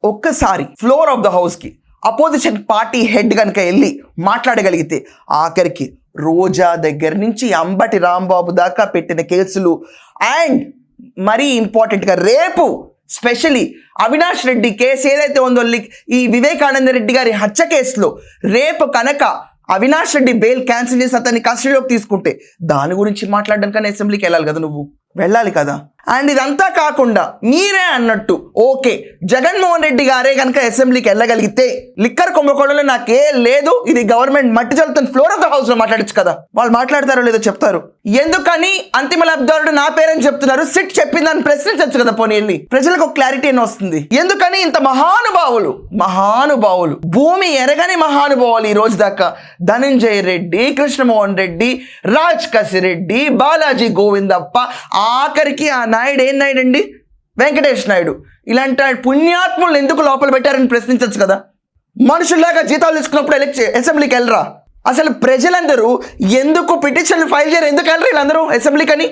ఒక్కసారి floor of the హౌస్కి opposition party head కనుక వెళ్ళి మాట్లాడగలిగితే ఆఖరికి రోజా దగ్గర నుంచి అంబటి రాంబాబు దాకా పెట్టిన కేసులు అండ్ మరీ ఇంపార్టెంట్గా రేపు స్పెషలీ అవినాష్ రెడ్డి కేసు ఏదైతే ఉందో ఈ వివేకానంద రెడ్డి గారి హత్య కేసులో రేపు కనుక అవినాష్ రెడ్డి బెయిల్ క్యాన్సిల్ చేసి అతన్ని కస్టడీలోకి తీసుకుంటే దాని గురించి మాట్లాడడానికన్నా అసెంబ్లీకి వెళ్ళాలి కదా, నువ్వు వెళ్ళాలి కదా. అండ్ ఇదంతా కాకుండా మీరే అన్నట్టు ఓకే జగన్మోహన్ రెడ్డి గారే కనుక అసెంబ్లీకి వెళ్ళగలిగితే లిక్కర్ కుంభకోణంలో నాకే లేదు, ఇది గవర్నమెంట్ మట్టి జల్లుతున్న ఫ్లోర్ ఆఫ్ ద హౌస్ లో మాట్లాడచ్చు కదా. వాళ్ళు మాట్లాడతారో లేదో చెప్తారు. ఎందుకని అంతిమ లబ్ధిదారుడు నా పేరని చెప్తున్నారు, సిట్ చెప్పిందని ప్రశ్నించచ్చు కదా. పోనీ వెళ్ళి ప్రజలకు ఒక క్లారిటీ అని వస్తుంది. ఎందుకని ఇంత మహానుభావులు భూమి ఎరగని మహానుభావులు ఈ రోజు దాకా ధనంజయ రెడ్డి, కృష్ణమోహన్ రెడ్డి, రాజ్ కసిరెడ్డి, బాలాజీ గోవిందప్ప, ఆఖరికి ఆ నాయుడు ఏం నాయుడు అండి, వెంకటేష్ నాయుడు, ఇలాంటి పుణ్యాత్ములను ఎందుకు లోపల పెట్టారని ప్రశ్నించవచ్చు కదా. మనుషుల్లాగా జీతాలు తీసుకున్నప్పుడు అసెంబ్లీకి వెళ్ళరా? అసలు ప్రజలందరూ ఎందుకు పిటిషన్లు ఫైల్ చేయరు, ఎందుకు వెళ్ళరు వీళ్ళందరూ అసెంబ్లీకి అని?